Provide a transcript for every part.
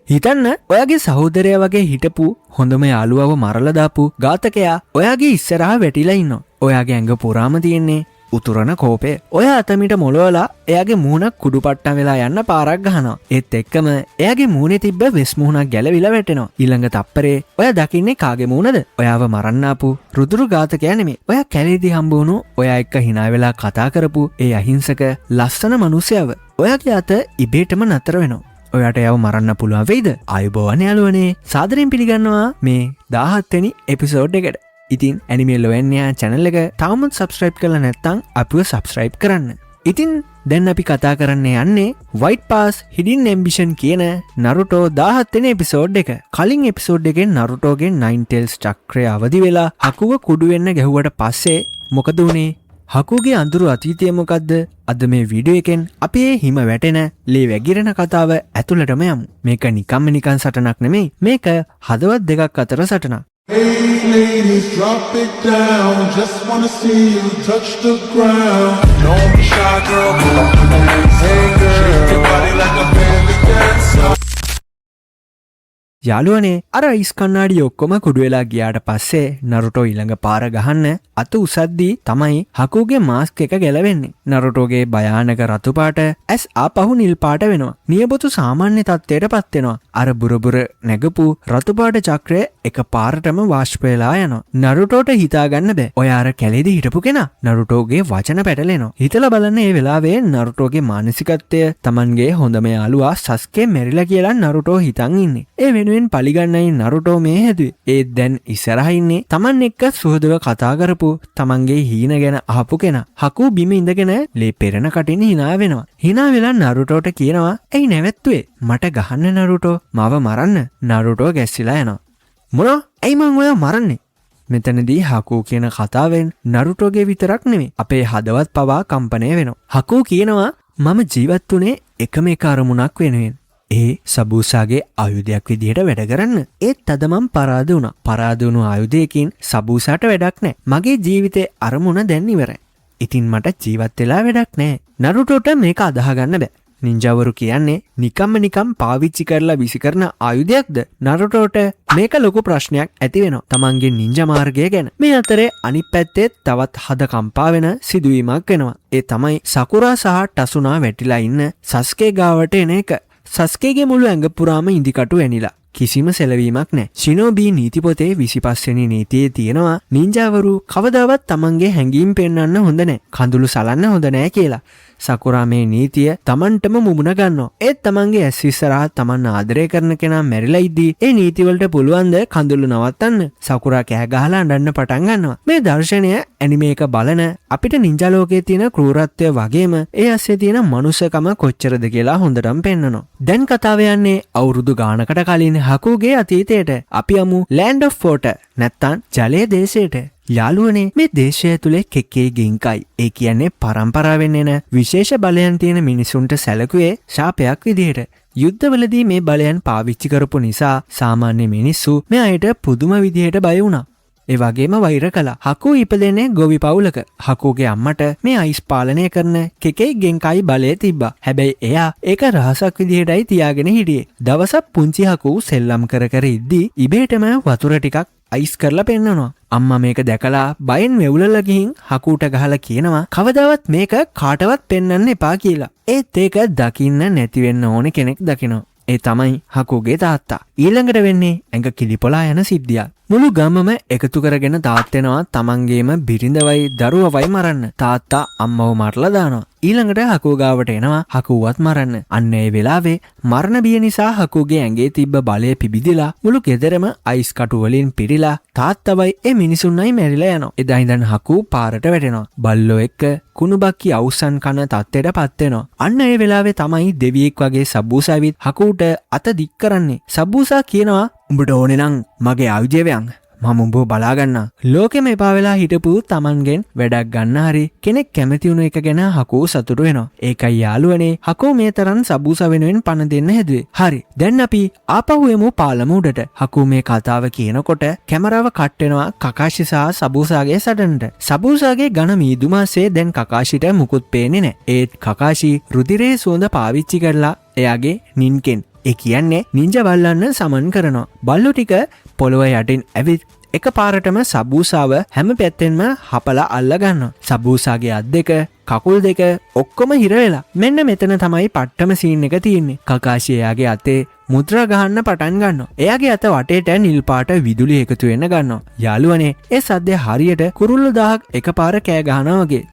හිතන්න ඔයාගේ සහෝදරයා වගේ හිටපු හොඳම යාළුවව මරලා දාපු ඝාතකයා ඔයාගේ ඉස්සරහා වැටිලා ඉන්නවා. ඔයාගේ ඇඟ පුරාම තියෙන්නේ උතුරන කෝපය. ඔයා අතමිට මොලවලා එයාගේ මූණ කුඩු පට්ටම් වෙලා යන්න පාරක් ගහනවා. ඒත් එක්කම එයාගේ මූණේ තිබ්බ වෙස් මූණක් ගැලවිලා වැටෙනවා. ඊළඟ තප්පරේ ඔයා දකින්නේ කාගේ මූණද? ඔයාව මරන්න ආපු රුදුරු ඝාතකයා නෙමෙයි. ඔයා කැලේදී හම්බ වුණු ඔයා එක්ක hina වෙලා කතා කරපු ඒ අහිංසක ලස්සන මිනිහයව. ඔයාගේ අත ඉබේටම නතර වෙනවා. ඔයාට යව මරන්න පුළුවන් වෙයිද? ආයුබෝවන් යාළුවනේ. සාදරයෙන් පිළිගන්නවා මේ 17 වෙනි එපිසෝඩ් එකට. ඉතින් ඇනිමේ ලොවෙන්යා channel එක තාමත් subscribe කරලා නැත්නම් අපිව subscribe කරන්න. ඉතින් දැන් අපි කතා කරන්න යන්නේ White Pass Hidden Ambition කියන Naruto 17 වෙනි එපිසෝඩ් එක. කලින් එපිසෝඩ් එකේ Narutoගේ Nine Tails චක්‍රය අවදි වෙලා හකුව කුඩු වෙන්න ගැහුවට පස්සේ මොකද වුනේ? හකුගේ අඳුරු අතීතය මොකද්ද? අද මේ වීඩියෝ එකෙන් අපි මේ හිම වැටෙන ලේ වැగిරෙන කතාව ඇතුළටම යමු. මේක නිකන් සටනක් නෙමෙයි. මේක හදවත් දෙකක් අතර සටනක්. Hey ladies, drop it down. Just wanna see you touch the ground. Don't be shy, girl. Hey girl, shake your body like a belly dancer. යාළුවනේ අර අයිස් කණ්ණාඩි ඔක්කොම කුඩු වෙලා ගියාට පස්සේ නරුටෝ ඊළඟ පාර ගහන්න අත උසද්දී තමයි හකුගේ මාස්ක් එක ගැලවෙන්නේ. නරුටෝගේ භයානක රතු පාට ඇස් ආපහු නිල් පාට වෙනවා. නියපොතු සාමාන්‍ය තත්ත්වයටපත් වෙනවා. අර බුරබුර නැගපු රතු පාට චක්‍රය එක පාරටම වාෂ්ප වෙලා යනවා. නරුටෝට හිතා ගන්න බෑ. ඔය අර කැලේදී හිටපු කෙනා. නරුටෝගේ වචන පැටලෙනවා. හිතලා බලන්න මේ වෙලාවේ නරුටෝගේ මානසිකත්වය Tamanගේ හොඳම යාළුවා සස්කේ මෙරිලා කියලා නරුටෝ හිතන් ඉන්නේ. ඒ වෙනුවෙන් පලිගන්නයි නරුටෝ මේ හැදුවේ. ඒත් දැන් ඉස්සරහ ඉන්නේ Taman එක්ක සුහදව කතා කරපු Tamanගේ හීන ගැන අහපු කෙනා. හකු බිම ඉඳගෙන ලේ පෙරන කටින් hina වෙනවා. hina වෙලා නරුටෝට කියනවා ඇයි නැවැත්තුවේ? මට ගහන්න නරුටෝ. මාව මරන්න. නරුටෝ ගැස්සිලා යනවා. මොනවා? ඇයි මං ඔයා මරන්නේ? මෙතනදී හකු කියන කතාවෙන් නරුටෝගේ විතරක් නෙමෙයි අපේ හදවත් පවා කම්පණය වෙනවා. හකු කියනවා මම ජීවත් වුණේ එකම එක අරමුණක් වෙනුවෙන්. ඒ සබූසාගේ ආයුධයක් විදිහට වැඩ කරන්න. ඒත් අද මම පරාද වුණා. පරාද වුණු ආයුධයකින් සබූසාට වැඩක් නැහැ. මගේ ජීවිතේ අරමුණ දැන් ඉවරයි. ඉතින් මට ජීවත් වෙලා වැඩක් නැහැ. නරුටෝට මේක අදාහ ගන්න බෑ. නින්ජාවරු කියන්නේ නිකම් පාවිච්චි කරලා විසි කරන ආයුධයක්ද? නරුටෝට මේක ලොකු ප්‍රශ්නයක් ඇති වෙනවා. තමන්ගේ නින්ජා මාර්ගය ගැන. මේ අතරේ අනිත් පැත්තේ තවත් හද කම්පා වෙන සිදුවීමක් වෙනවා. ඒ තමයි සකුරා සහ ටසුනා වැටිලා ඉන්න සස්කේ ගාවට එන එක. සස්කේගේ මුළු ඇඟ පුරාම ඉදිකටු ඇනිලා. කිසිම සැලවීමක් නැහැ. ශිනෝබී නීති පොතේ 25 වෙනි නීතියේ තියෙනවා නින්ජාවරු කවදාවත් තමන්ගේ හැඟීම් පෙන්වන්න හොඳ නැහැ. කඳුළු සලන්න හොඳ නැහැ කියලා. සකුරා මේ නීතිය තමන්ටම මුමුණ ගන්නවා. ඒත් තමන්ගේ ඇස් ඉස්සරහා තමන් ආදරය කරන කෙනා මැරිලා ඉද්දී ඒ නීති වලට පුළුවන් ද කඳුළු නවත්තන්න? සකුරා කෑ ගහලා අඬන්න පටන් ගන්නවා. මේ දර්ශනය ඇනිමේ එක බලන අපිට නින්ජා ලෝකයේ තියෙන ක්‍රූරත්වය වගේම ඒ ඇස්සේ තියෙන මනුස්සකම කොච්චරද කියලා හොඳටම පෙන්වනවා. දැන් කතාව යන්නේ අවුරුදු ගානකට කලින් හකුගේ අතීතයට. අපි යමු Land of Water නැත්තම් ජලයේ දේශයට. යාළුවනේ මේ දේශය තුලේ කෙකේ ගෙන්කයි. ඒ කියන්නේ පරම්පරාවෙන් එන විශේෂ බලයන් තියෙන මිනිසුන්ට සැලකුවේ ශාපයක් විදිහට. යුද්ධවලදී මේ බලයන් පාවිච්චි කරපු නිසා සාමාන්‍ය මිනිස්සු මේ අයට පුදුම විදිහට බය වුණා. ඒ වගේම වෛර කළා. හකු ඉපදෙන්නේ ගොවි පවුලක. හකුගේ අම්මට මේ අයිස් පාලනය කරන කෙකේ ගෙන්කයි බලය තිබ්බා. හැබැයි එයා ඒක රහසක් විදිහටයි තියාගෙන හිටියේ. දවසක් පුංචි හකු සෙල්ලම් කර ඉද්දී ඉබේටම වතුර ටිකක් අයිස් කරලා පෙන්නනවා. අම්මා මේක දැකලා බයෙන් වෙවුලලා ගිහින් හකුට ගහලා කියනවා කවදාවත් මේක කාටවත් පෙන්වන්න එපා කියලා. ඒත් ඒක දකින්න නැති වෙන්න ඕනේ කෙනෙක් දකිනවා. ඒ තමයි හකුගේ තාත්තා. ඊළඟට වෙන්නේ ඇඟ කිලිපොලා යන සිද්ධියක්. මුළු ගමම එකතු කරගෙන තාත් වෙනවා තමන්ගේම බිරිඳවයි දරුවවයි මරන්න. තාත්තා අම්මව මරලා දානවා. ඊළඟට හකු ගාවට එනවා හකුවත් මරන්න. අන්න ඒ වෙලාවේ මරණ බිය නිසා හකුගේ ඇඟේ තිබ්බ බලය පිබිදිලා මුළු ගෙදරම අයිස් කටු වලින් පිරීලා තාත්තවයි ඒ මිනිසුන්යි මැරිලා යනවා. එදා ඉඳන් හකු පාරට වැටෙනවා. බල්ලෝ එක්ක කුණුබක්කි අවුස්සන් කන තත්ත්වයටපත් වෙනවා. අන්න ඒ වෙලාවේ තමයි දෙවියෙක් වගේ සබ්බූසා ඇවිත් හකුට අත දික් කරන්නේ. සබ්බූසා කියනවා උඹට ඕනේ නම් මගේ ආයුධය වයන්. මම උඹව බලාගන්න. ලෝකෙම එපා වෙලා හිටපු තමන්ගෙන් වැඩක් ගන්න හරි කෙනෙක් කැමති වුණ එක ගැන හකෝ සතුටු වෙනවා. ඒකයි යාළුවනේ හකෝ මේ තරම් සබූසා වෙනුවෙන් පණ දෙන්න හැදුවේ. හරි. දැන් අපි ආපහු යමු පාලම උඩට. හකෝ මේ කතාව කියනකොට කැමරාව කට් වෙනවා කකාෂි සහ සබූසාගේ සටනට. සබූසාගේ ඝන මීදුමාසේ දැන් කකාෂිට මුකුත් පේන්නේ නැහැ. ඒත් කකාෂි රුධිරයේ සුවඳ පාවිච්චි කරලා එයාගේ නින්කෙන් ඒ කියන්නේ නින්ජා බල්ලන්න සමන් කරනවා. බල්ලෝ ටික පොළොව යටින් ඇවිත් එක පාරටම සබූසාව හැම පැත්තෙන්ම හපලා අල්ල ගන්නවා. සබූසාගේ අත් දෙක කකුල් දෙක ඔක්කොම හිර වෙලා. මෙන්න මෙතන තමයි පට්ටම සීන් එක තියෙන්නේ. කකාෂි එයාගේ අතේ මුද්‍රා ගහන්න පටන් ගන්නවා. එයාගේ අත වටේට නිල් පාට විදුලි එකතු වෙන්න ගන්නවා. යාළුවනේ ඒ සද්දේ හරියට කුරුල්ල දහක් එකපාර කෑ ගහනවා වගේ.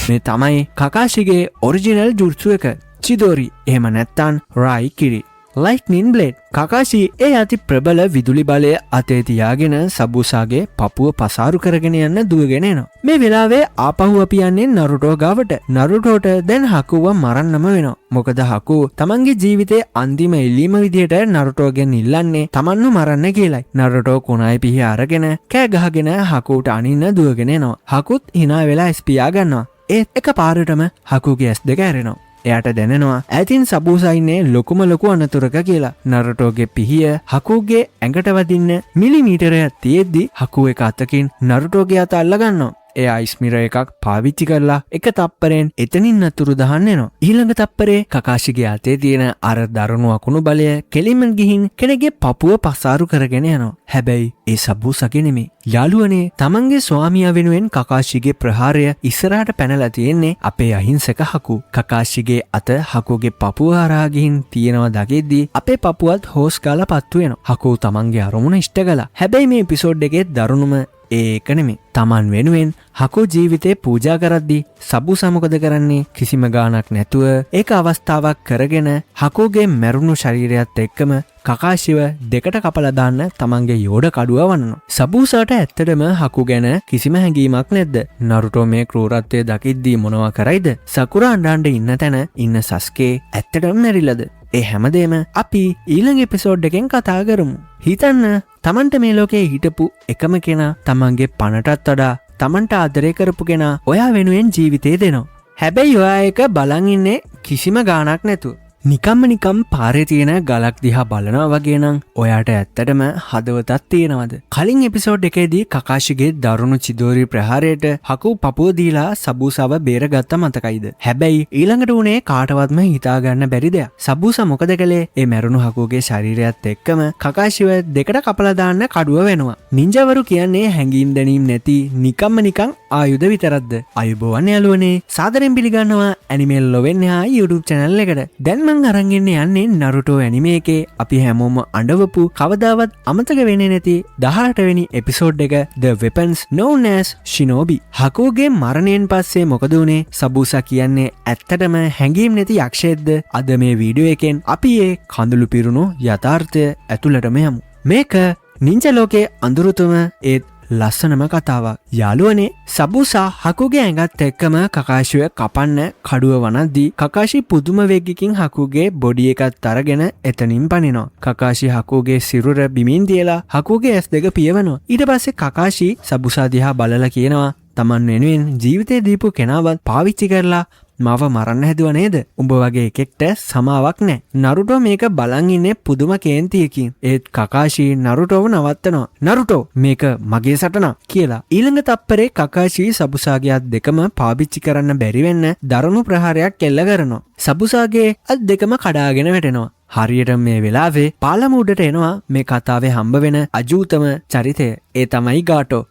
මේ තමයි කකාෂිගේ ඔරිජිනල් ජුට්සු එක. චිදෝරි එහෙම නැත්තම් රායි කිරි. Lightning blade. කකාෂි ඒ අති ප්‍රබල විදුලි බලය අතේ තියාගෙන සබූසාගේ පපුව පසාරු කරගෙන යන්න දුවගෙන එනවා. මේ වෙලාවේ ආපහු අපි යන්නේ නරුටෝ ගාවට. නරුටෝට දැන් හකුව මරන්නම වෙනවා. මොකද හකු තමන්ගේ ජීවිතේ අන්තිම එල්ලීම විදියට නරුටෝගෙන් ඉල්ලන්නේ තමන්ව මරන්න කියලයි. නරුටෝ කුණයි පිහි අරගෙන කෑ ගහගෙන හකුට අනින්න දුවගෙන එනවා. හකුත් hina වෙලා ස්පියා ගන්නවා. ඒත් එක පාරටම හකුගේ ඇස් දෙක ඇරෙනවා. එයාට දැනෙනවා ඇතින් සබූසා ඉන්නේ ලොකුම ලොකු අනතුරක කියලා. නරුටෝගේ පිහිය හකුගේ ඇඟට වදින්න මිලිමීටරයක් තියෙද්දි හකු එක අතකින් නරුටෝගේ අත අල්ල ගන්නවා. එයා ඉස්මිර එකක් පාවිච්චි කරලා එක තප්පරෙන් එතනින් අතුරු දහන්න එනවා. ඊළඟ තප්පරේ කකාෂිගේ අතේ තියෙන අර දරුණු අකුණු බලය කෙලින්ම ගිහින් කෙනෙක්ගේ පපුව පසාරු කරගෙන යනවා. හැබැයි ඒ සබූසගේ නෙමෙයි. යාළුවනේ තමන්ගේ ස්වාමියා වෙනුවෙන් කකාෂිගේ ප්‍රහාරය ඉස්සරහට පැනලා තියෙන්නේ අපේ අහිංසක හකු. කකාෂිගේ අත හකුගේ පපුව හරහා ගිහින් තියෙනවා දකිද්දී අපේ පපුවත් හොස් ගාලා පත්තු වෙනවා. හකු තමන්ගේ අරමුණ ඉෂ්ට කළා. හැබැයි මේ එපිසෝඩ් එකේ දරුණුම ඒක නෙමෙයි. තමන් වෙනුවෙන් හකු ජීවිතේ පූජා කරද්දී සබූසා මොකද කරන්නේ? කිසිම ගාණක් නැතුව ඒක අවස්ථාවක් කරගෙන හකුගේ මැරුණු ශරීරයත් එක්කම කකාෂිව දෙකට කපලා දාන්න තමන්ගේ යෝඩ කඩුව වන්නනවා. සබූසාට ඇත්තටම හකු ගැන කිසිම හැඟීමක් නැද්ද? නරුටෝ මේ ක්‍රූරත්වය දකිද්දී මොනවා කරයිද? සකුරා අඬන්න ඉන්න තැන ඉන්න සස්කේ ඇත්තටම මැරිලාද? ඒ හැමදේම අපි ඊළඟ එපිසෝඩ් එකෙන් කතා කරමු. හිතන්න තමන්ට මේ ලෝකේ හිටපු එකම කෙනා තමන්ගේ පණටත් වඩා තමන්ට ආදරය කරපු කෙනා ඔයා වෙනුවෙන් ජීවිතේ දෙනවා. හැබැයි ඔයා එක බලන් ඉන්නේ කිසිම ගාණක් නැතුව. නිකම් පාරේ තියෙන ගලක් දිහා බලනවා වගේ නම් ඔයාට ඇත්තටම හදවතක් තියෙනවද? කලින් එපිසෝඩ් එකේදී කකාෂිගේ දරුණු චිදෝරි ප්‍රහාරයට හකු පපුව දීලා සබූසාව බේරගත්ත මතකයිද? හැබැයි ඊළඟට උනේ කාටවත්ම හිතා ගන්න බැරි දෙයක්. සබූසා මොකද කළේ? ඒ මැරුණු හකුගේ ශරීරයත් එක්කම කකාෂිව දෙකට කපලා දාන්න කඩුව වෙනවා. නින්ජාවරු කියන්නේ හැංගීම් දැනීම් නැති නිකන් ආයුධ විතරක්ද? අයුබෝවන් යාළුවනේ. සාදරයෙන් පිළිගන්නවා ඇනිමල් ලොවෙන්හා YouTube channel එකට. දැන් අරන් යන්නේ නරුටෝ ඇනිමේ එකේ අපි හැමෝම අඬවපු කවදාවත් අමතක වෙන්නේ නැති 18 වෙනි එපිසෝඩ් එක The Weapons Known as Shinobi. හකුගේ මරණයෙන් පස්සේ මොකද වුනේ? සබූසා කියන්නේ ඇත්තටම හැංගීම් නැති යක්ෂයෙක්ද? අද මේ වීඩියෝ එකෙන් අපි ඒ කඳුළු පිරුණු යථාර්ථය ඇතුළටම යමු. මේක නින්ජා ලෝකේ අඳුරුතුම ඒත් ලස්සනම කතාවක්. යාළුවනේ සබූසා හකුගේ ඇඟත් එක්කම කකාෂිව කපන්න කඩුව වනද්දී කකාෂි පුදුම වේගකින් හකුගේ බොඩි එකත් අරගෙන එතනින් පනිනවා. කකාෂි හකුගේ සිරුර බිමින් තියලා හකුගේ ඇස් දෙක පියවනවා. ඊට පස්සේ කකාෂි සබූසා දිහා බලලා කියනවා තමන් වෙනුවෙන් ජීවිතේ දීපු කෙනාවත් පාවිච්චි කරලා මාව මරන්න හැදුවා නේද? උඹ වගේ එකෙක්ට සමාවක් නැහැ. නරුටෝ මේක බලන් ඉන්නේ පුදුම කේන්තියකින්. ඒත් කකාෂි නරුටෝව නවත්තනවා. නරුටෝ මේක මගේ සටනක් කියලා. ඊළඟ තප්පරේ කකාෂි සබුසාගේ අත් දෙකම පාවිච්චි කරන්න බැරි වෙන්න දරුණු ප්‍රහාරයක් එල්ල කරනවා. සබුසාගේ අත් දෙකම කඩාගෙන වැටෙනවා. හරියට මේ වෙලාවේ පාලම උඩට එනවා මේ කතාවේ හම්බ වෙන අජූතම චරිතය. ඒ තමයි ගාටෝ.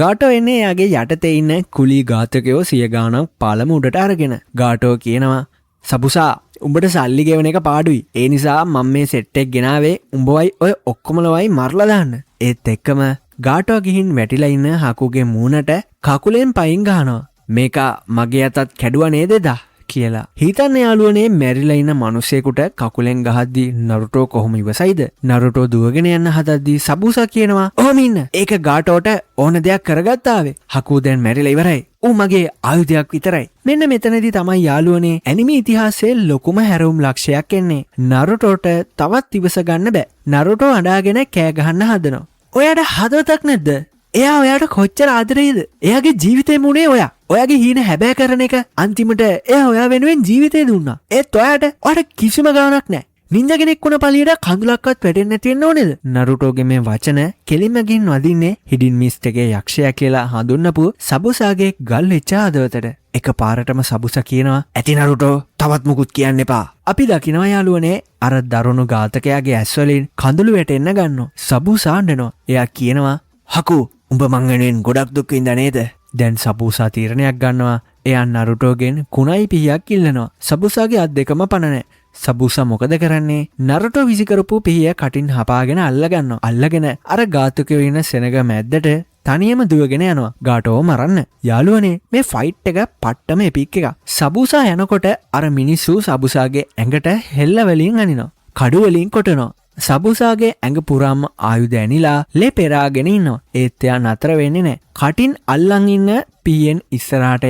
ගාටෝ එන්නේ එයාගේ යටතේ ඉන්න කුලී ඝාතකයෝ 100 ගාණක් පාලම උඩට අරගෙන. ගාටෝ කියනවා සබුසා උඹට සල්ලි ගෙවන එක පාඩුයි. ඒ නිසා මම මේ සෙට් එක ගෙනාවේ උඹවයි ඔය ඔක්කොමලවයි මරලා දාන්න. ඒත් එක්කම ගාටෝ ගිහින් වැටිලා ඉන්න හකුගේ මූණට කකුලෙන් පයින් ගහනවා. මේක මගේ අතත් කැඩුවා නේද දා කියලා. හිතන්න යාළුවනේ මැරිලා ඉන්න මිනිසෙකුට කකුලෙන් ගහද්දී නරුටෝ කොහොම ඉවසයිද? නරුටෝ දුවගෙන යන්න හදද්දී සබූසා කියනවා ඔහොම ඉන්න. ඒක ගාටෝට ඕන දෙයක් කරගත්තාවේ. හකු දැන් මැරිලා ඉවරයි. ඌ මගේ ආයුධයක් විතරයි. මෙන්න මෙතනදී තමයි යාළුවනේ ඇනිමේ ඉතිහාසයේ ලොකුම හැරවුම් ලක්ෂයක් එන්නේ. නරුටෝට තවත් ඉවස ගන්න බෑ. නරුටෝ අඬාගෙන කෑ ගහන්න හදනවා. ඔයාට හදවතක් නැද්ද? එයා ඔයාට කොච්චර ආදරේද? එයාගේ ජීවිතේ මුනේ ඔයා. ඔයාගේ හීන හැබෑ කරන එක අන්තිමට එයා ඔයා වෙනුවෙන් ජීවිතේ දුන්නා. ඒත් ඔයාට කිසිම ගාණක් නැහැ. නින්ජා කෙනෙක් වුණ පළියට කඳුලක්වත් වැටෙන්නේ නැති වෙන්න ඕනේද? නරුටෝගේ මේ වචන කෙලින්ම ගින් වදින්නේ හිඩින් මිස්ට් එකේ යක්ෂයා කියලා හඳුන්වපු සබුසාගේ ගල් වෙච්ච හදවතට. එක පාරටම සබුසා කියනවා ඇති නරුටෝ තවත් මුකුත් කියන්න එපා. අපි දකිනවා යාළුවනේ අර දරුණු ඝාතකයාගේ ඇස් වලින් කඳුළු වැටෙන්න ගන්නවා. සබුසා අඬනවා. එයා කියනවා හකු උඹ මං වෙනුවෙන් ගොඩක් දුක් විඳ නේද? දැන් සබුසා තීරණයක් ගන්නවා. එයා නරුටෝගෙන් කුණයි පිහියක් ඉල්ලනවා. සබුසාගේ අත් දෙකම පණ නැහැ. සබුසා මොකද කරන්නේ? නරුටෝ විසිකරපු පිහිය කටින් හපාගෙන අල්ලගන්නවා. අල්ලගෙන අර ඝාතකයෝ ඉන්න සෙනග මැද්දට තනියම දුවගෙන යනවා. ගාටෝ මරන්න. යාළුවනේ මේ ෆයිට් එක පට්ටම එපික් එකක්. සබුසා යනකොට අර මිනිස්සු සබුසාගේ ඇඟට හෙල්ල වලින් අනිනවා. කඩු වලින් කොටනවා. සබුසාගේ ඇඟ පුරාම ආයුධ ඇනිලා ලේ පෙරාගෙන ඉන්නවා. ඒත් එයා නතර වෙන්නේ නැහැ. කටින් අල්ලන් ඉන්න පියෙන් ඉස්සරහට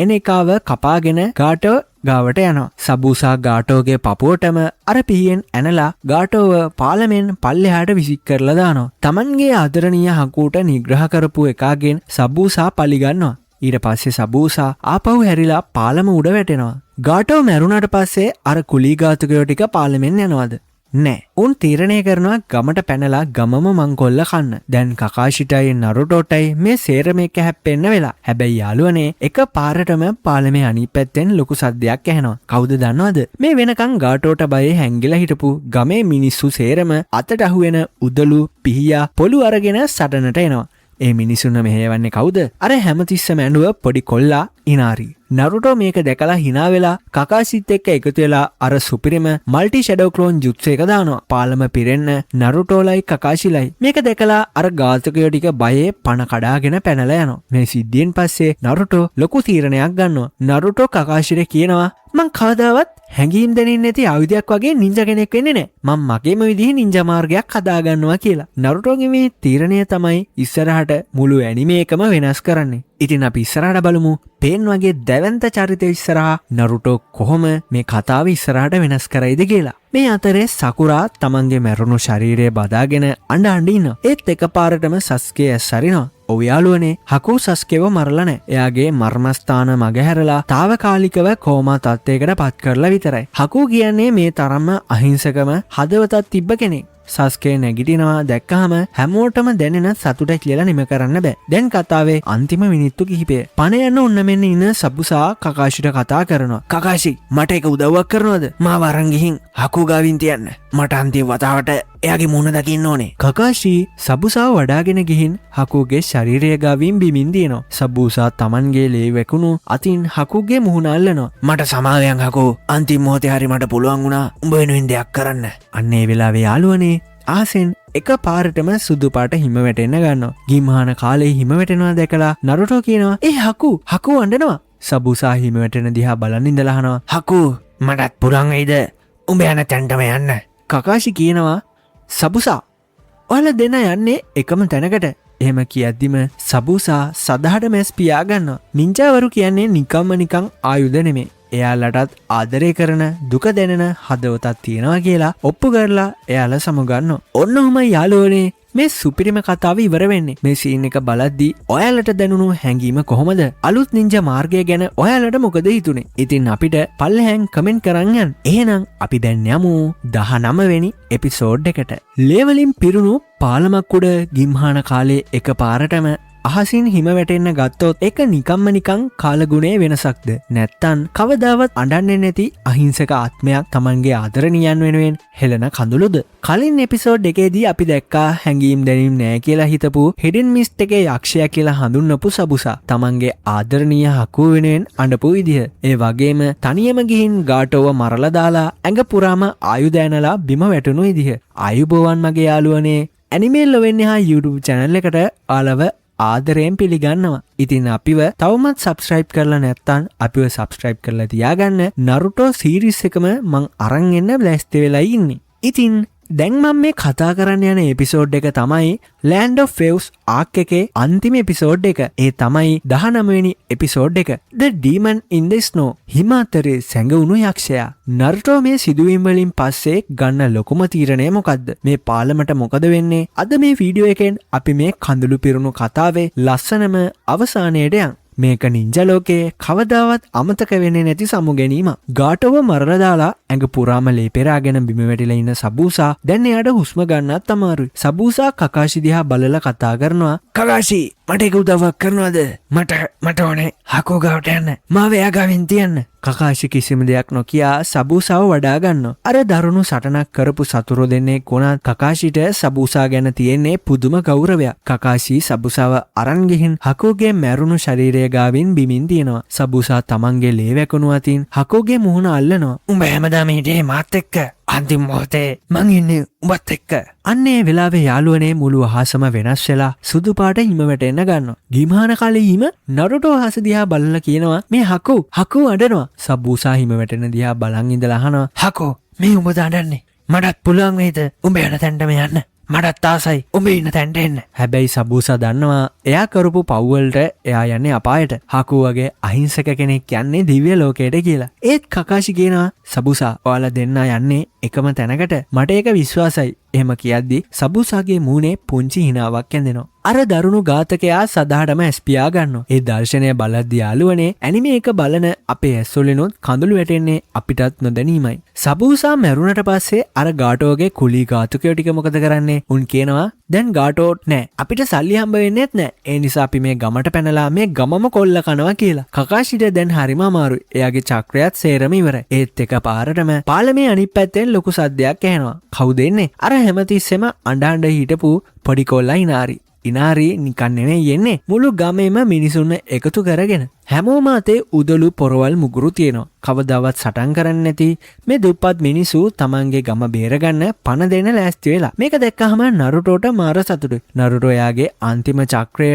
එන එකාව කපාගෙන ගාටෝ ගාවට යනවා. සබුසා ගාටෝගේ පපුවටම අර පියෙන් ඇනලා ගාටෝව පාලමෙන් පල්ලෙහාට විසික් කරලා දානවා. තමන්ගේ ආදරණීය හකුට නිග්‍රහ කරපු එකාගෙන් සබුසා පලිගන්නවා. ඊට පස්සේ සබුසා ආපහු හැරිලා පාලම උඩ වැටෙනවා. ගාටෝ මැරුණාට පස්සේ අර කුලී ඝාතකයෝ ටික පාලමෙන් යනවාද? නෑ. උන් තීරණය කරනවා ගමට පැනලා ගමම මංකොල්ල කන්න. දැන් කකාෂිටයි නරුටෝටයි මේ සේරම එක හැප්පෙන්න වෙලා. හැබැයි යාළුවනේ එක පාරටම පාලමේ අනිත් පැත්තෙන් ලොකු සද්දයක් ඇහෙනවා. කවුද දන්නවද? මේ වෙනකන් ගාටෝට බයේ හැංගිලා හිටපු ගමේ මිනිස්සු සේරම අතට අහුවෙන උදළු පිහියා පොළු අරගෙන සටනට එනවා. ඒ මිනිසුන්ව මෙහෙයවන්නේ කවුද? අර හැමතිස්සම ඇඬුව පොඩි කොල්ලා ඉනාරි. නරුටෝ මේක දැකලා hina වෙලා කකාසිත් එක්ක එකතු වෙලා අර සුපිරිම මල්ටි ෂැඩෝ ක්ලෝන් ජුත්සු එක දානවා. පාලම පිරෙන්න නරුටෝලයි කකාෂිලයි. මේක දැකලා අර ඝාතකයෝ ටික බයේ පණ කඩාගෙන පැනලා යනවා. මේ සිද්ධියෙන් පස්සේ නරුටෝ ලොකු තීරණයක් ගන්නවා. නරුටෝ කකාෂිට කියනවා මං කවදාවත් හැඟීම් දැනෙන්නේ නැති ආයුධයක් වගේ නින්ජා කෙනෙක් වෙන්නේ නැහැ. මම මගේම විදිහේ නින්ජා මාර්ගයක් හදාගන්නවා කියලා. නරුටෝගේ මේ තීරණය තමයි ඉස්සරහට මුළු ඇනිමේ එකම වෙනස් කරන්නේ. ඉතින් අපි ඉස්සරහට බලමු පේන් වගේ දැවැන්ත චරිතය ඉස්සරහා නරුටෝ කොහොම මේ කතාව ඉස්සරහට වෙනස් කරයිද කියලා. මේ අතරේ සකුරා තමන්ගේ මැරුණු ශරීරය බදාගෙන අඬ අඬ ඉන්නවා. ඒත් එකපාරටම සස්කේ ඇස් අරිනවා. ඔව් යාළුවනේ හකු සස්කේව මරලා නැහැ. එයාගේ මර්මස්ථාන මගහැරලා తాවකාලිකව කෝමා තත්ත්වයකට පත් කරලා විතරයි. හකු කියන්නේ මේ තරම්ම අහිංසකම හදවතක් තිබ්බ කෙනෙක්. සස්කේ නැගිටිනවා දැක්කහම හැමෝටම දැනෙන සතුට කියලා නිම කරන්න බෑ. දැන් කතාවේ අන්තිම මිනිත්තු කිහිපය. පණ යන උන්න මෙන්න ඉන්න සබුසා කකාෂිට කතා කරනවා. කකාෂි මට එක උදව්වක් කරනවද? මාව අරන් ගිහින් හකු ගාවින් තියන්න. මට අන්තිම වතාවට එයාගේ මුණ දකින්න ඕනේ. කකාෂි සබුසාව වඩාගෙන ගිහින් හකුගේ ශරීරය ගාවින් බිමින් දිනනවා. සබුසා තමන්ගේ ලේ වැකුණු අතින් හකුගේ මුහුණ අල්ලනවා. මට සමාවයන් හකෝ. අන්තිම මොහොතේ හරි මට පුළුවන් වුණා උඹ වෙනුවෙන් දෙයක් කරන්න. අන්න ඒ වෙලාවේ යාළුවනේ ආසෙන් එක පාරටම සුදු පාට හිම වැටෙන්න ගන්නවා. ගිම්හාන කාලේ හිම වැටෙනවා දැකලා නරුටෝ කියනවා ඒ හකු අඬනවා. සබුසා හිම වැටෙන දිහා බලන් ඉඳලා අහනවා හකු මටත් පුරන් වෙයිද? උඹ යන තැනටම යන්න. කකාෂි කියනවා සබුසා ඔයාලා දෙන්න යන්නේ එකම තැනකට. එහෙම කියද්දිම සබුසා සදහට මැස් පියා ගන්නවා. නින්ජාවරු කියන්නේ නිකන් ආයුධ නෙමෙයි. එයාලටත් ආදරය කරන දුක දැනෙන හදවතක් තියෙනවා කියලා ඔප්පු කරලා එයාලා සමුගන්නවා. ඔන්න ඔහමයි යාළුවනේ මේ සුපිරිම කතාව ඉවර වෙන්නේ. මේ සීන් එක බලද්දී ඔයාලට දැනුණු හැඟීම කොහොමද? අලුත් නින්ජා මාර්ගය ගැන ඔයාලට මොකද හිතුනේ? ඉතින් අපිට පල්ලෙහාන් කමෙන්ට් කරන් යන්න. එහෙනම් අපි දැන් යමු 19 වෙනි එපිසෝඩ් එකට. ලේවලින් පිරුණු පාලමක් උඩ ගිම්හාන කාලේ එකපාරටම අහසින් හිම වැටෙන්න ගත්තොත් එක නිකන් කාලගුණේ වෙනසක්ද? නැත්තම් කවදාවත් අඬන්නේ නැති අහිංසක ආත්මයක් Tamanගේ ආදරණීයන් වෙනුවෙන් හෙළන කඳුළුද? කලින් එපිසෝඩ් එකේදී අපි දැක්කා හැංගීම් දැනීම් නෑ කියලා හිතපු හිඩන් මිස්ට් එකේ යක්ෂයා කියලා හඳුන්වපු සබුසා Tamanගේ ආදරණීය හකු වෙනුවෙන් අඬපු විදිහ. ඒ වගේම තනියම ගිහින් ගාටෝව මරලා දාලා ඇඟ පුරාම ආයුධ ඇනලා බිම වැටුණු විදිහ. ආයුබෝවන් මගේ යාළුවනේ. ඇනිමේල් ලොවෙන්නේ හා YouTube channel එකට ආලව ආදරයෙන් පිළිගන්නවා. ඉතින් අපිව තවමත් සබස්ක්‍රයිබ් කරලා නැත්නම් අපිව සබස්ක්‍රයිබ් කරලා තියාගන්න. නරුටෝ සීරීස් එකම මං අරන් එන්න බ්ලැස්ට් වෙලා ඉන්නේ. ඉතින් දැන් මම මේ කතා කරන්න යන එපිසෝඩ් එක තමයි Land of Waves ආක් එකේ අන්තිම එපිසෝඩ් එක. ඒ තමයි 19 වෙනි එපිසෝඩ් එක. The Demon in the Snow. හිමාතරේ සැඟවුණු යක්ෂයා. නරුටෝ මේ සිදුවීම් වලින් පස්සේ ගන්න ලොකුම තීරණය මොකද්ද? මේ පාලමට මොකද වෙන්නේ? අද මේ වීඩියෝ එකෙන් අපි මේ කඳුළු පිරුණු කතාවේ ලස්සනම අවසානයට යන්. මේක නින්ජා ලෝකයේ කවදාවත් අමතක වෙන්නේ නැති සමු ගැනීම. ගාටෝව මරලා දාලා ඇඟ පුරාම ලේ පෙරාගෙන බිම වැටිලා ඉන්න සබූසා දැන් එයාට හුස්ම ගන්නත් අමාරුයි. සබූසා කකාෂි දිහා බලලා කතා කරනවා. කකාෂි මට ඒක උදව්වක් කරනවද? මට ඕනේ හකෝ ගාවට යන්න. මාව එයා ගාවෙන් තියන්න. කකාෂි කිසිම දෙයක් නොකියා සබූසාව වඩා ගන්නවා. අර දරුණු සටනක් කරපු සතුරෝ දෙන්නේ කොනත් කකාෂිට සබූසා ගැන තියෙන්නේ පුදුම ගෞරවයක්. කකාෂි සබූසාව අරන් ගිහින් හකෝගේ මැරුණු ශරීරය ගාවින් බිමින් තියනවා. සබූසා තමන්ගේ ලේ වැකුණු අතින් හකෝගේ මුහුණ අල්ලනවා. උඹ හැමදාම හිටියේ මාත් එක්ක. අන්තිම මොහොතේ මං ඉන්නේ උඹත් එක්ක. අන්නේ වෙලාවේ යාළුවනේ මුළු අහසම වෙනස් වෙලා සුදු පාට හිම වැටෙන්න ගන්නවා. ගිමහාන කාලේ හිම නරුටෝ අහස දිහා බලලා කියනවා මේ හකෝ අඬනවා. සබූසා හිම වැටෙන දිහා බලන් ඉඳලා අහනවා හකෝ මේ උඹ අඬන්නේ? මටත් පුළුවන් වේද උඹ යන තැනටම යන්න? මටත් ආසයි උඹ ඉන්න තැනට එන්න. හැබැයි සබූසා දන්නවා එයා කරපු පව්වලට එයා යන්නේ අපායට. හකෝ වගේ අහිංසක කෙනෙක් යන්නේ දිව්‍ය ලෝකයට කියලා. ඒත් කකාෂි කියනවා සබූසා ඔයාලා දෙන්නා යන්නේ එකම තැනකට. මට ඒක විශ්වාසයි. එහෙම කියද්දි සබූසාගේ මූණේ පුංචි හිනාවක් ඇඳෙනවා. අර දරුණු ඝාතකයා සදාටම ඇස්පියා ගන්නවා. ඒ දර්ශනය බලද්දි යාළුවනේ ඇනිමේ එක බලන අපේ ඇස්වලිනුත් කඳුළු වැටෙන්නේ අපිටත් නොදැනීමයි. සබූසා මැරුණට පස්සේ අර ගාටෝගේ කුලී ඝාතකයෝ ටික මොකද කරන්නේ? උන් කියනවා දැන් ගාටෝට් නෑ. අපිට සල්ලි හම්බ වෙන්නේත් නෑ. ඒ නිසා අපි මේ ගමට පැනලා මේ ගමම කොල්ල කනවා කියලා. කකාෂිට දැන් හරිම අමාරුයි. එයාගේ චක්‍රයත් සේරම ඉවරයි. ඒත් එක පාරටම පාලමේ අනිත් පැත්තෙන් ලොකු සද්දයක් ඇහෙනවා. කවුද එන්නේ? අර හැමතිස්සෙම අඬ හිටපු පොඩි කොල්ලා ඉනාරි නිකන් නෙමෙයි යන්නේ. මුළු ගමේම මිනිසුන් එකතු කරගෙන. හැමෝම අතේ උදළු පොරවල් මුගුරු තියෙනවා. කවදාවත් සටන් කරන්නේ නැති මේ දුප්පත් මිනිස්සු තමන්ගේ ගම බේරගන්න පණ දෙන්න ලෑස්ති වෙලා. මේක දැක්කහම නරුටෝට මාර සතුටුයි. නරුටෝ යාගේ අන්තිම චක්‍රය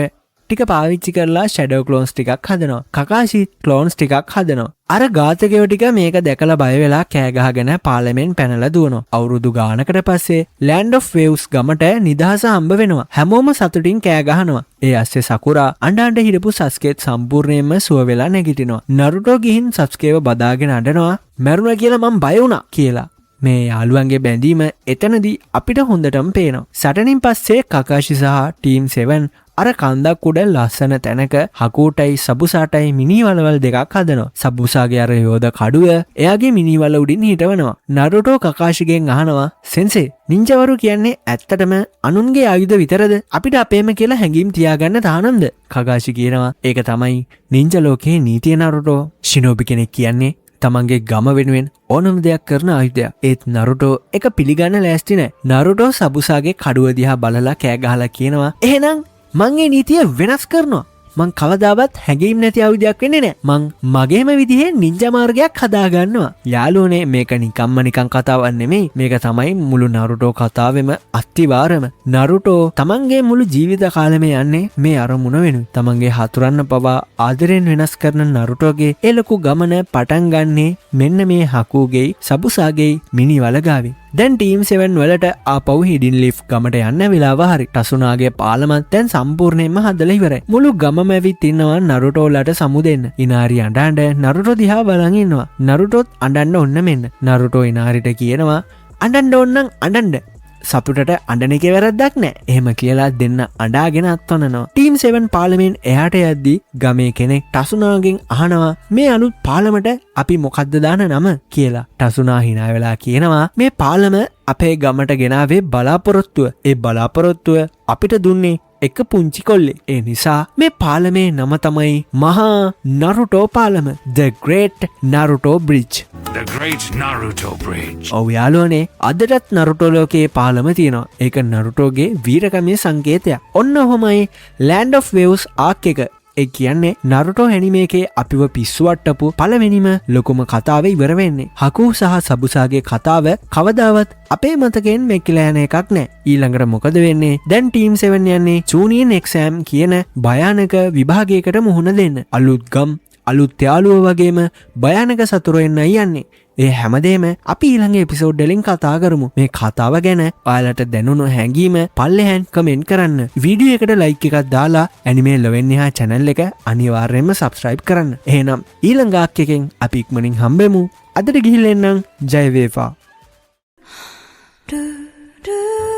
ටික පාවිච්චි කරලා ෂැඩෝ ක්ලෝන්ස් ටිකක් හදනවා. කකාෂි ක්ලෝන්ස් ටිකක් හදනවා. අර ඝාතකයෝ ටික මේක දැකලා බය වෙලා කෑ ගහගෙන පාර්ලිමේන්ත පැනලා දුවනවා. අවුරුදු ගානකට පස්සේ ලෑන්ඩ් ඔෆ් වේව්ස් ගමට නිදහස හම්බ වෙනවා. හැමෝම සතුටින් කෑ ගහනවා. ඒ අස්සේ සකුරා අඬ හිටපු සස්කේත් සම්පූර්ණයෙන්ම සුව වෙලා නැගිටිනවා. නරුටෝ ගිහින් සස්කේව බදාගෙන අඬනවා. මැරුණා කියලා මං බය වුණා කියලා. මේ යාළුවන්ගේ බැඳීම එතනදී අපිට හොඳටම පේනවා. සටනින් පස්සේ කකාෂි සහ ටීම් 7 අර කන්දක් උඩ ලස්සන තැනක හකෝටයි සබුසාටයි මිනිවලවල් දෙකක් හදනවා. සබුසාගේ අර යෝධ කඩුව එයාගේ මිනිවල උඩින් හිටවනවා. නරුටෝ කකාෂිගෙන් අහනවා සෙන්සේ නින්ජවරු කියන්නේ ඇත්තටම අනුන්ගේ ආයුධ විතරද? අපිට අපේම කියලා හැඟීම් තියාගන්න තානම්ද? කකාෂි කියනවා ඒක තමයි නින්ජා ලෝකයේ නීතිය නරුටෝ. ශිනෝබි කෙනෙක් කියන්නේ තමන්ගේ ගම වෙනුවෙන් ඕනම දෙයක් කරන ආයුධයක්. ඒත් නරුටෝ එක පිළිගන්න ලෑස්ති නෑ. නරුටෝ සබුසාගේ කඩුව දිහා බලලා කෑ ගහලා කියනවා එහෙනම් මං ඒ නීතිය වෙනස් කරනවා. මං කවදාවත් හැඟීම් නැති ආයුධයක් වෙන්නේ නෑ. මං මගේම විදිහේ නින්ජා මාර්ගයක් හදාගන්නවා. යාළුවනේ මේක නිකන් කතාවක් නෙමෙයි. මේක තමයි මුළු නරුටෝ කතාවෙම අත්තිවාරම. නරුටෝ තමන්ගේ මුළු ජීවිත කාලෙම යන්නේ මේ අරමුණ වෙනුවෙන්. තමන්ගේ හතුරන්න පවා ආදරෙන් වෙනස් කරන නරුටෝගේ ඒ ලොකු ගමන පටන් ගන්නේ මෙන්න මේ හකුගේ සබුසාගේ මිනිවල ගාවේ. දැන් ටීම් 7 වලට ආපහු හිඩින් ලිෆ් ගමට යන්න වෙලාව හරි. ටසුනාගේ පාලමත් දැන් සම්පූර්ණයෙන්ම හදලා ඉවරයි. මුළු ගමම ඇවිත් ඉන්නවා නරුටෝලට සමු දෙන්න. ඉනාරි අඬ නරුටෝ දිහා බලන් ඉන්නවා. නරුටෝත් අඬන්න ඔන්න මෙන්න. නරුටෝ ඉනාරිට කියනවා අඬන්න ඕන්නම් අඬන්න. සතුටට අඬන එකේ වැරද්දක් නෑ. එහෙම කියලා දෙන්න අඬාගෙන අත්වනනවා. ටීම් 7 පාර්ලිමේන්ත එහාට යද්දී ගමේ කෙනෙක් ටසුනාගෙන් අහනවා මේ අලුත් පාලමට අපි මොකද්ද දාන නම කියලා. ටසුනා hina වෙලා කියනවා මේ පාලම අපේ ගමට ගෙනාවේ බලාපොරොත්තුව. ඒ බලාපොරොත්තුව අපිට දුන්නේ එක පුංචි කොල්ලේ. ඒ නිසා මේ පාලමේ නම තමයි මහා නරුටෝ පාලම. The Great Naruto Bridge. The Great Naruto Bridge. ඔව් යාළුවනේ අදටත් නරුටෝ ලෝකයේ පාලම තියෙනවා. ඒක නරුටෝගේ වීරකමේ සංකේතයක්. ඔන්න ඔහොමයි Land of Waves ආක් එක. ඒ කියන්නේ නරුටෝ ඇනිමේකේ අපිව පිස්සුවට්ටපු පළවෙනිම ලොකුම කතාව ඉවර වෙන්නේ. හකු සහ සබුසාගේ කතාව කවදාවත් අපේ මතකයෙන් මෙකිලා යන එකක් නෑ. ඊළඟට මොකද වෙන්නේ? දැන් ටීම් 7 යන්නේ චූනියන් එක්සෑම් කියන භයානක විභාගයකට මුහුණ දෙන්න. අලුත් ගම් අලුත් යාළුවෝ වගේම භයානක සතුරෝ එන්නයි යන්නේ. ඒ හැමදේම අපි ඊළඟ එපිසෝඩ් වලින් කතා කරමු. මේ කතාව ගැන ඔයාලට දැනුණු හැඟීම පල්ලෙහාන් කමෙන්ට් කරන්න. වීඩියෝ එකට ලයික් එකක් දාලා ඇනිමේ ලොවෙන්නිහා channel එක අනිවාර්යයෙන්ම subscribe කරන්න. එහෙනම් ඊළඟ ආක් එකෙන් අපි ඉක්මනින් හම්බෙමු. අදට ගිහින් එන්නම්. ජය වේවා.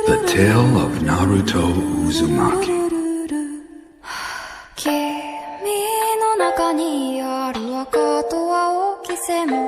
The Tale of Naruto Uzumaki. 君の名にある赤と青き線も